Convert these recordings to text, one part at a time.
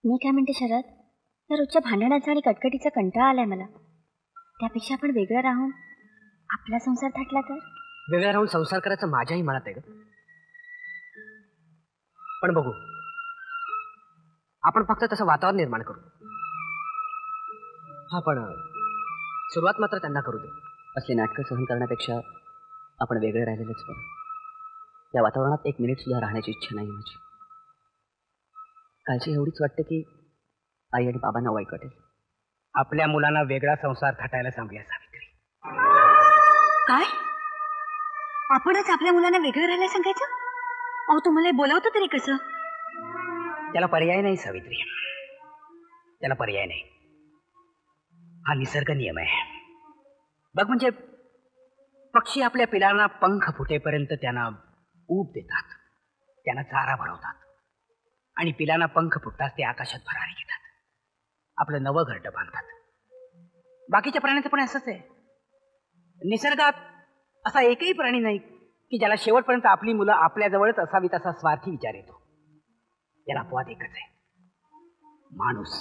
मी काय म्हणते शरद, या रोजच्या भांडणाचा आणि कटकटीचा कंटाळा आलाय मला. त्यापेक्षा आपण वेगळं राहून आपला संसार थाटला तर. वेगळं राहून संसार करायचं माझ्याही मनात आहे ग, पण बघू. आपण फक्त तसं वातावरण निर्माण करू. हा, पण सुरुवात मात्र त्यांना करू दे. असली नाटकं सहन करण्यापेक्षा आपण वेगळे राहिलेलेच बरं. या वातावरणात एक मिनिट सुद्धा राहण्याची इच्छा नाही माझी. काळजी एवढीच वाटते की आई आणि बाबांना वाईट वाटेल. आपल्या मुलांना वेगळा संसार थाटायला सांगूया सावित्री. काय? आपणच आपल्या मुलांना वेगळं राहायला सांगायचं? अहो, तुम्हाला बोलावतं तरी कसं? त्याला पर्याय नाही सावित्री, त्याला पर्याय नाही. हा निसर्ग नियम आहे. बघ, म्हणजे पक्षी आपल्या पिलांना पंख फुटेपर्यंत त्यांना ऊब देतात, त्यांना चारा भरवतात, आणि पिलांना पंख फुटताच ते आकाशात भरारी घेतात, आपलं नवं घरटं बांधतात. बाकीच्या प्राण्यांचं पण असंच आहे. निसर्गात असा एकही प्राणी नाही की ज्याला शेवटपर्यंत आपली मुलं आपल्या जवळच असावीत असा स्वार्थी विचार येतो. याला अपवाद एकच आहे, माणूस.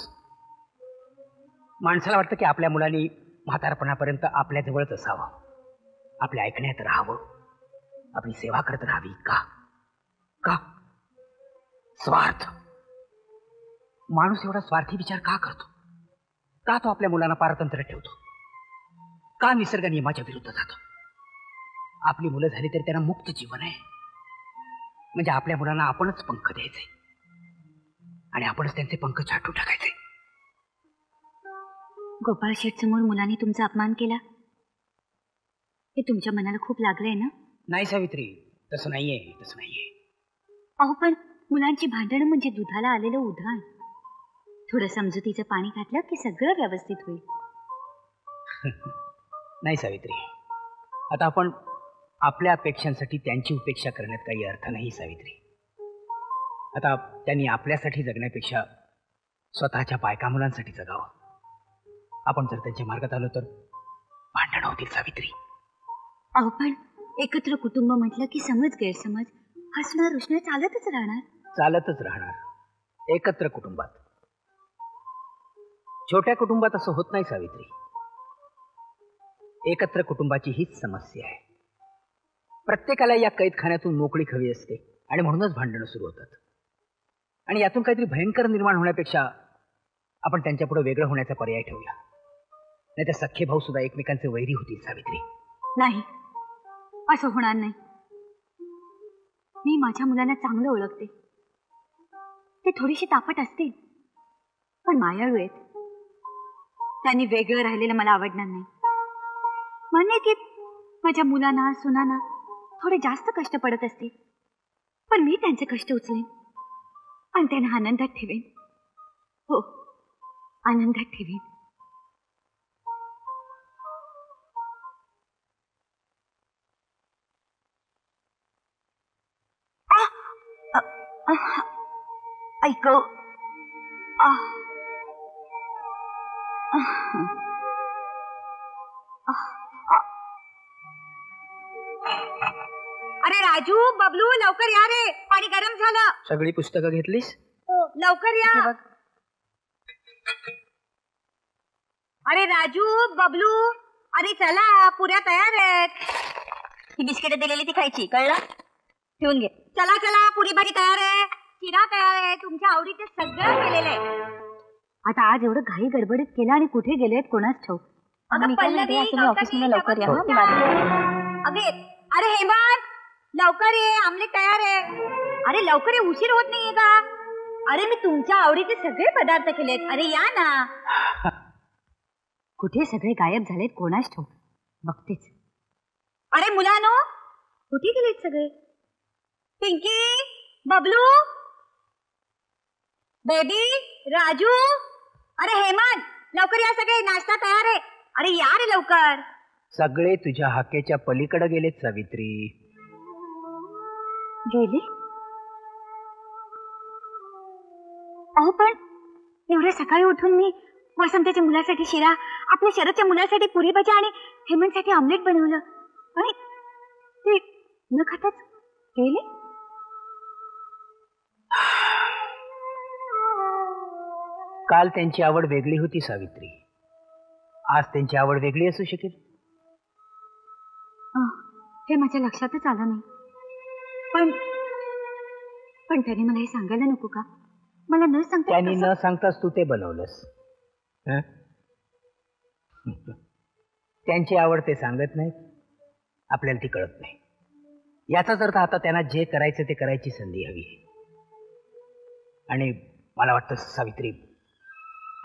माणसाला वाटतं की आपल्या मुलांनी म्हातारपणापर्यंत आपल्या जवळच असावं, आपल्या ऐकण्यात राहावं, आपली सेवा करत राहावी. का? का? स्वार्थ. माणूस एवढा स्वार्थी विचार का करतो? का तो आपल्या मुलांना पारतंत्र्य ठेवतो? का निसर्ग नियमाच्या विरुद्ध जातो? आपली मुलं झाली तरी त्यांना मुक्त जीवन आहे. म्हणजे आपल्या मुलांना आपणच पंख द्यायचे आणि आपणच त्यांचे पंख छाटून टाकायचे. गोपाळ शेठ समोर मुलांनी तुमचा अपमान केला हे तुमच्या मनाला खूप लागलंय ना? नाही सावित्री, तसं नाहीये, तसं नाहीये. अहो, पण मुलांची भांडणं म्हणजे दुधाला आलेलं उधाण. थोडं समजुतीचं पाणी घातलं की सगळं व्यवस्थित होईल. नाही सावित्री, आता आपण आपल्या अपेक्षांसाठी त्यांची उपेक्षा करण्यात काही अर्थ नाही सावित्री. आता त्यांनी आपल्यासाठी जगण्यापेक्षा स्वतःच्या बायका मुलांसाठी जगावं. आपण जर त्यांच्या मार्गात आलो तर भांडण होतील सावित्री. अहो, पण एकत्र कुटुंब म्हटलं की समज गैरसमज, हसणं रुसणं चालतच राहणार. चालतच राहणार एकत्र कुटुंबात. छोट्या कुटुंबात असं होत नाही सावित्री. एकत्र कुटुंबाची हीच समस्या आहे. प्रत्येकाला या कैदखान्यातून मोकळीक हवी असते आणि म्हणूनच भांडणं सुरू होतात. आणि यातून काहीतरी भयंकर निर्माण होण्यापेक्षा आपण त्यांच्यापुढे वेगळं होण्याचा पर्याय ठेवूया. नाही तर सख्खे भाऊ सुद्धा एकमेकांचे वैरी होतील सावित्री. नाही, असं होणार नाही. मी माझ्या मुलांना चांगलं ओळखते. ते थोडीशी तापट असतील पण मायाळू आहेत. त्यांनी वेगळं राहिलेलं मला आवडणार नाही. मान्य की माझ्या मुलांना सुनांना थोडे जास्त कष्ट पडत असतील, पण मी त्यांचे कष्ट उचलेन आणि त्यांना आनंदात ठेवेन. हो, आनंदात ठेवेन. ऐक, अरे राजू, बबलू, लवकर या रे, पाणी गरम झालं. सगळी पुस्तकं घेतलीस? लवकर या. अरे राजू, बबलू, अरे चला, पुऱ्या तयार आहेत. ही बिस्किट दिलेली ती खायची, कळलं? ठेवून घे. चला चला, पुरी भाजी तयार आहे, शिरा तयार आहे, तुमच्या आवडीचं सगळं केलेलं आहे. आता आज एवढं घाई गडबडीत केलं आणि कुठे गेलेत कोणाच ठाऊक. ऑफिसमध्ये लवकर या. अरे हेमंत, लवकर ये, आमलेट तयार आहे. अरे लवकर ये, उशीर होत नाहीये का? अरे मी तुमच्या आवडीचे सगळे पदार्थ केलेत. अरे या ना. कुठे सगळे गायब झालेत कोणाच ठाऊक, बघतेच. अरे मुलांनो, कुठे गेलेत सगळे? पिंकी, बबलू, बेबी, राजू, अरे हेमंत, लवकर या, सगळे नाश्ता तयार आहे. अरे या रे लवकर. सगळे तुझ्या हाकेच्या पलीकडे गेलेत सावित्री. गेले? अहो, पण एवढ्या सकाळी उठून मी वसंताच्या मुलासाठी शिरा, आपल्या शरदच्या मुलासाठी पुरी भाजी आणि हेमंतसाठी ऑमलेट बनवलं आणि ते न खाताच गेले. काल त्यांची आवड वेगळी होती सावित्री, आज त्यांची आवड वेगळी असू शकेल. हे माझ्या लक्षातच आलं नाही. पण पण त्याने मला हे सांगायला नको का? मला न सांगता त्यांनी न सांगताच तू ते बनवलंस. हं? त्यांची आवड ते सांगत नाहीत, आपल्याला ती कळत नाही. याचाच अर्थ आता त्यांना जे करायचं ते करायची संधी हवी. आणि मला वाटतं सावित्री,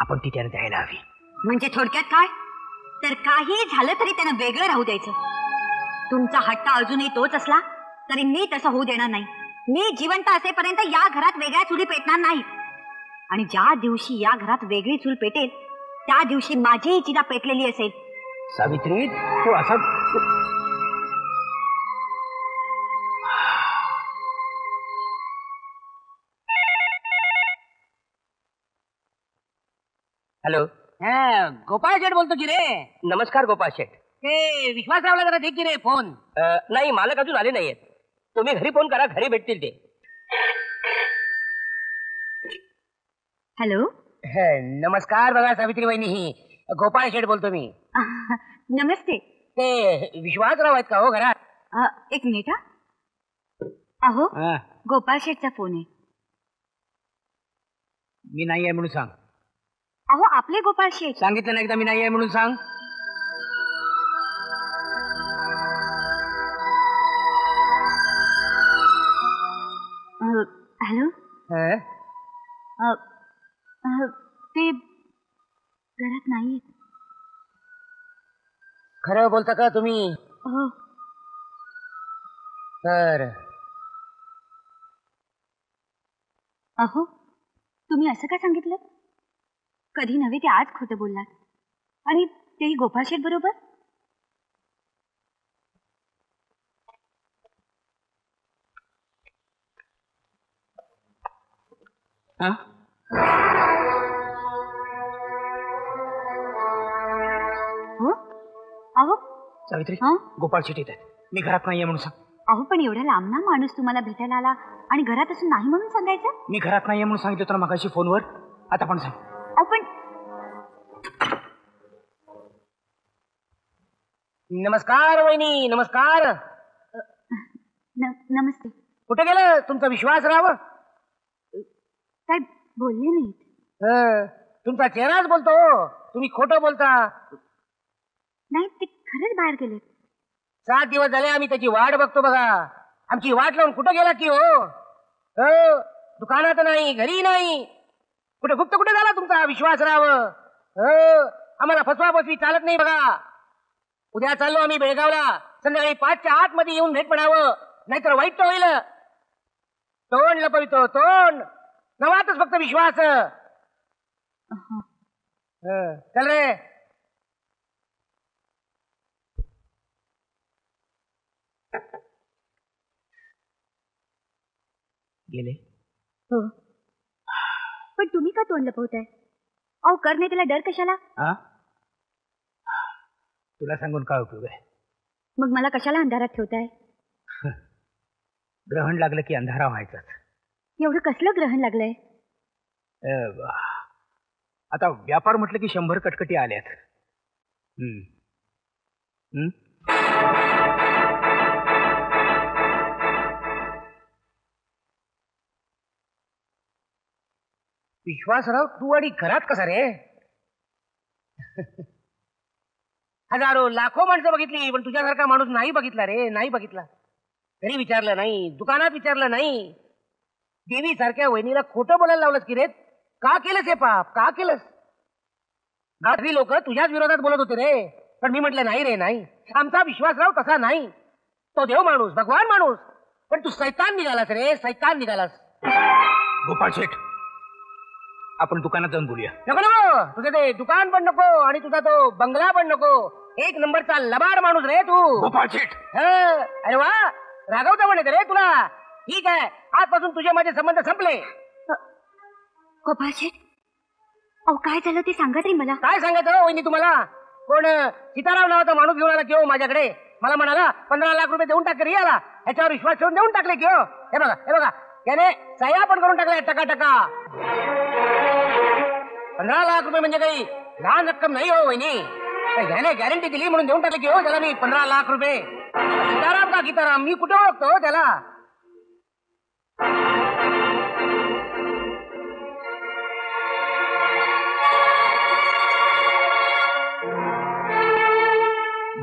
आपण ती त्यांना द्यायला हवी. म्हणजे थोडक्यात काय? तर काही झालं तरी त्यानं वेगळं राहू द्यायचं. तुमचा हट्ट अजूनही तोच असला तरी मी तसं होऊ देणार नाही. मी जिवंत असेपर्यंत या घरात वेगळ्या चुली पेटणार नाही. आणि ज्या दिवशी या घरात वेगळी चूल पेटेल त्या दिवशी माझीही चिता पेटलेली असेल. सावित्री, तू असा हॅलो. गोपाळ शेठ बोलतो की रे. नमस्कार गोपाळ शेठ. ते विश्वासरावला जरा दे की रे फोन. नाही, मालक अजून आले नाहीयेत. तुम्ही घरी फोन करा, घरी भेटतील ते. हॅलो. नमस्कार. बघा सावित्री वहिनी, ही गोपाळ शेठ बोलतो मी. नमस्ते. ते विश्वासराव आहेत का हो घरात? एक मिनिट. अहो, गोपाळ शेठचा फोन आहे. मी नाही आहे म्हणून सांग. अहो, आपले गोपाळ शेठ. सांगितलं ना एकदा, मी नाही आहे म्हणून सांग. हॅलो. ते घरात नाहीये. खरं बोलता का तुम्ही? हो. तर अहो, तुम्ही असं का सांगितलं? कधी नव्हे ते आज खोटं बोललात, आणि तेही गोपाळ शेठ बरोबर. अहो सावित्री, हा? गोपाळ शेठ येत आहेत. मी घरात नाहीये म्हणून सांग. अहो, पण एवढा लांब ना माणूस तुम्हाला भेटायला आला आणि घरात असून नाही म्हणून सांगायचं? मी घरात नाहीये म्हणून सांगितलं होतं ना मगाशी फोनवर. आता पण सांग. अहो पण नमस्कार वहिनी, नमस्कार. नमस्ते. कुठे गेलं तुमचा विश्वासराव? काय बोलले नाहीत? तुमचा चेहराच बोलतो. तुम्ही खोटं बोलता. नाही, ते खरंच बाहेर गेले. 7 दिवस झाले आम्ही त्याची वाट बघतो बघा. आमची वाट लावून कुठं गेला की हो? दुकानात नाही, घरी नाही. कुठे गुप्त कुठे झाला तुमचा विश्वासराव? आम्हाला फसवा फसवी चालत नाही बघा. उद्या चाललो आम्ही बेळगावला. संध्याकाळी 5च्या आतमध्ये येऊन भेट म्हणावं, नाहीतर वाईट होईल. तोंड लपवितो, तोंड नवातच फक्त विश्वास. चल रे. गेले. हो, पण तुम्ही का तोंड लपवताय? अहो, करणे त्याला डर कशाला? तुला सांगून काय उपयोग आहे? मग मला कशाला अंधारात ठेवताय? ग्रहण लागलं की अंधारा व्हायचाच. एवढं कसलं ग्रहण लागलंय? आता व्यापार म्हटलं की 100 कटकटी आल्यात. विश्वासराव, तू आणि घरात कसा रे? हजारो लाखो माणसं बघितली, पण तुझ्यासारखा माणूस नाही बघितला रे, नाही बघितला. घरी विचारलं नाही, दुकानात विचारलं नाही. देवी सारख्या वहिनीला खोटं बोलायला लावलंस की रे? का केलंस हे पाप? का केलंस? गावी लोक तुझ्याच विरोधात बोलत होते रे, पण मी म्हटलं नाही रे, नाही. आमचा विश्वासराव तसा नाही. तो देव माणूस, भगवान माणूस. पण तू सैतान निघालास रे, सैतान निघालास. गोपाळ शेठ, आपण दुकानात जाऊन बोलूया. नको नको, तुझं ते दुकान पण नको आणि तुझा तो बंगला पण नको. 1 नंबरचा लबाड माणूस रे तू. गोपाळ शेठ. अरे वा, रागवता म्हणे रे तुला. ठीक आहे, आजपासून तुझे माझे संबंध संपले. गोपाळ शेठ, अहो काय झालं ते सांगा तरी मला. काय सांगायचं वहिनी तुम्हाला? कोण सीताराम नावाचा माणूस घेऊन आला की हो माझ्याकडे. मला म्हणाला 15 लाख रुपये देऊन टाक रे याला. ह्याच्यावर विश्वास ठेवून देऊन टाकले की हो. हे बघा, हे बघा, त्याने सह्या पण करून टाकल्या टका टका. 15 लाख रुपये म्हणजे काही लहान रक्कम नाही हो वहिनी. घ्याने गॅरंटी दिली म्हणून देऊन टाकले की हो त्याला मी 15 लाख रुपये. गीताराम का गीताराम, मी कुठे ओळखतो त्याला.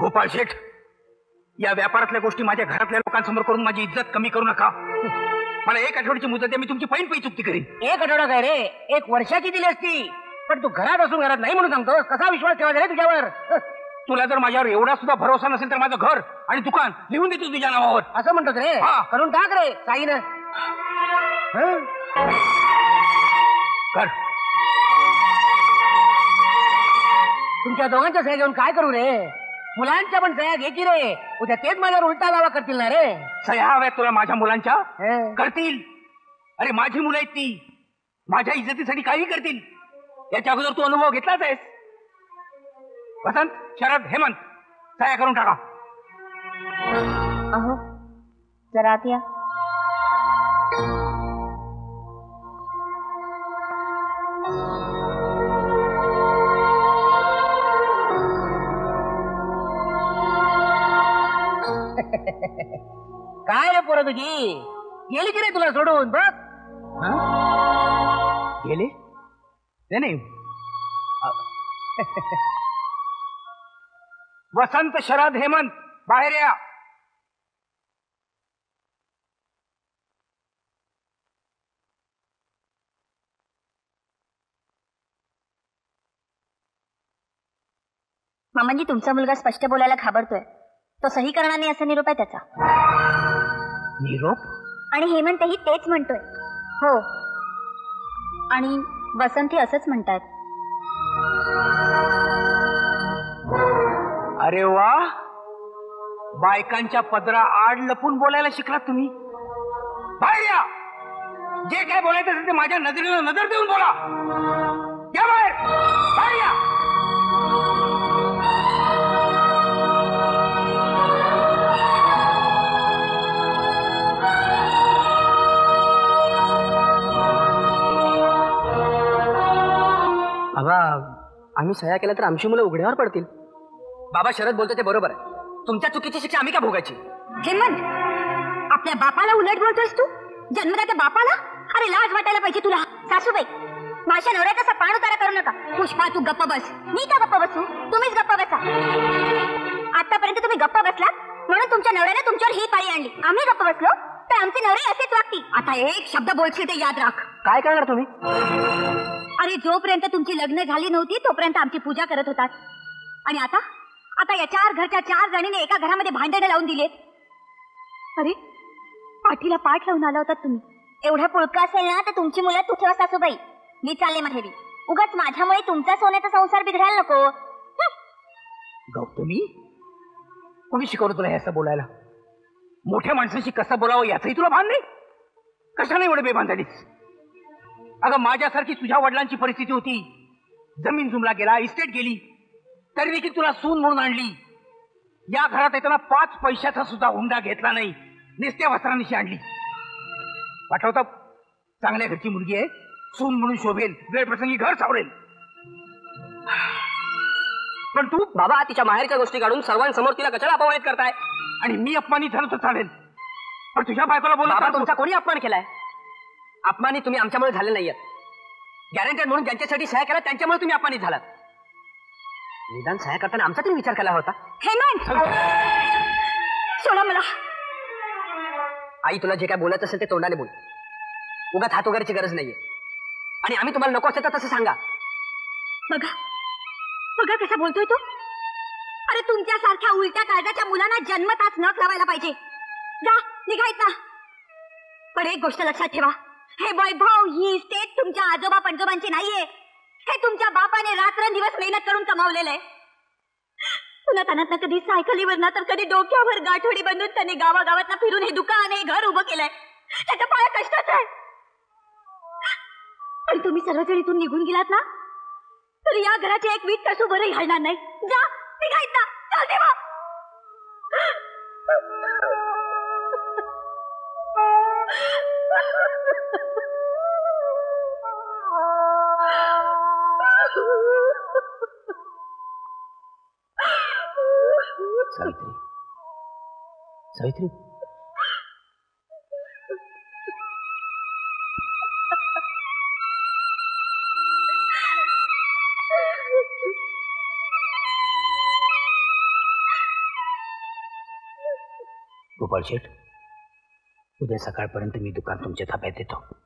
गोपाळ शेठ, या व्यापारातल्या गोष्टी माझ्या घरातल्या लोकांसमोर करून माझी इज्जत कमी करू नका. मला 1 आठवड्याची मुदत द्या, मी तुमची पैन चुकती करीन. 1 आठवडा काय रे, 1 वर्षाची दिली असती. पण तू घरात असून घरात नाही म्हणून सांगतोस. कसा विश्वास ठेवायचा रे तुझ्यावर. तुला जर माझ्यावर एवढा सुद्धा भरोसा नसेल तर माझं घर आणि दुकान लिहून देतो तुझ्या नावावर. असं म्हणतोस रे. हा. करून टाक रे साईनं. कर. तुमच्या दोघांच्या सह्या घेऊन काय करू रे. मुलांच्या पण सह्या घे की रे. उद्या तेच माझ्यावर उलटा लावा करतील ना रे. सह्या हव्यात तुला माझ्या मुलांच्या? हं. करतील. अरे माझी मुलं आहेत ती. माझ्या इज्जतीसाठी काही करतील. याच्या अगोदर तू अनुभव घेतलाच आहेस. वसंत, शरद, हेमंत, सह्या करून टाका. अहो जरा आत या. काय रे पोरं तुझी गेली की रे तुला सोडून बघ. गेले? नाही. वसंत, शरद, हेमंत, बाहेर या. मामांजी, तुमचा मुलगा स्पष्ट बोलायला घाबरतोय. तो सही करणार नाही असा निरोप आहे त्याचा. निरोप? आणि हेमंतही तेच म्हणतोय. हो, आणि वसंतही असंच म्हणतायत. अरे वा, बायकांच्या पदरा आड लपून बोलायला शिकलात तुम्ही. बाहेर या. जे काय बोलायचं असेल ते माझ्या नजरेला नजर देऊन बोला. या बाहेर. बाहेर या. बाबा, आम्ही सह्या केल्या तर आमची मुलं उघड्यावर पडतील. बाबा, शरद बोलतो ते बरोबर आहे. तुमच्या चुकीची शिक्षा आम्ही का भोगायची? हेमंत, आपल्या बापाला उलट बोलतोयस तू? जन्मदात्या बापाला? अरे लाज वाटायला पाहिजे तुला. सासूबाई, माझ्या नवऱ्याचा असा पाण उतारा करू नका. पुष्पा, तू गप्प बस. मी का गप्प बसू? तुम्हीच गप्प बसा. आतापर्यंत तुम्ही गप्प बसला म्हणून तुमच्या नवऱ्याने तुमच्यावर ही पाळी आणली. आम्ही गप्प बसलो तर आमचे नवरे असेच वागतील. आता एक शब्द बोलशील ते याद राख. काय करणार तुम्ही? अरे जोपर्यंत तुमची लग्न झाली नव्हती तोपर्यंत आमची पूजा करत होतात. आणि आता आता या 4 घरच्या 4 जणीने एका घरामध्ये भांडणे लावून दिलेत. अरे पाठीला पाठ लावून आला होता तुम्ही. एवढा पुळका असेल ना तर तुमची मुलं तू ठेवा सासूबाई. मी चालले माहेरी. उगाच माझ्यामुळे तुमचा सोन्याचा संसार बिघडायला नको. गौतमी, कोणी शिकवलं तुला हे असं बोलायला? मोठ्या माणसाशी कसं बोलावं याचंही तुला भान नाही? कशाने एवढे बेभान झालीस? अगं माझ्यासारखी तुझ्या वडिलांची परिस्थिती होती. जमीन जुमला गेला, इस्टेट गेली, तरी देखील तुला सून म्हणून आणली. या घरात येताना 5 पैशाचा सुद्धा हुंडा घेतला नाही. नेसत्या वस्त्रांनीशी आणली. पाठवता चांगल्या घरची मुलगी आहे, सून म्हणून शोभेल, वेळ प्रसंगी घर सावरेल. पण तू बाबा, तिच्या माहेरच्या गोष्टी काढून सर्वांसमोर तिला कशाला अपमानित करताय? आणि मी अपमानित झालो तर चालेल, पण तुझ्या बायकोला बाबा, बोला. तुमचा कोणी अपमान केलाय? अपमानित तुम्ही आमच्यामुळे झाले नाहीयेत. गॅरंटेड म्हणून ज्यांच्यासाठी सह्या केला त्यांच्यामुळे तुम्ही अपमानित झालात. निदान सह्या करताना आमचा तरी विचार केला होता. हेमंत, सोडा मला. आई, तुला जे काय बोलायचं असेल ते तोंडाने बोल. उगाच हात वगैरेची गरज नाहीये. आणि आम्ही तुम्हाला नको असेल तर तसं सांगा. बघा बघा कसा बोलतोय तो. अरे तुमच्यासारख्या उलट्या काळजाच्या मुलांना जन्मताच नख लावायला पाहिजे. जा निघायत ना. पण एक गोष्ट लक्षात ठेवा, हे वैभव ही इस्टेट तुमच्या आजोबा पंजोबांची नाहीये. हे तुमच्या बापाने रात्रंदिवस मेहनत करून कमावलेलं आहे. पुन्हा त्यांना कधी सायकलीवर ना तर कधी डोक्यावर गाठोडी बांधून त्यांनी गावागावात फिरून हे दुकान हे घर उभं केलंय. त्याच्या पाया कष्टाच आहे. पण तुम्ही सर्वजण इथून निघून गेलात ना तर या घराचे एक वीट कसू बरंही हलणार नाही. जा निघायत ना. चालते बा. सावित्री सावित्री गोपाळ शेठ, उद्या सकाळपर्यंत मी दुकान तुमच्या ताब्यात देतो.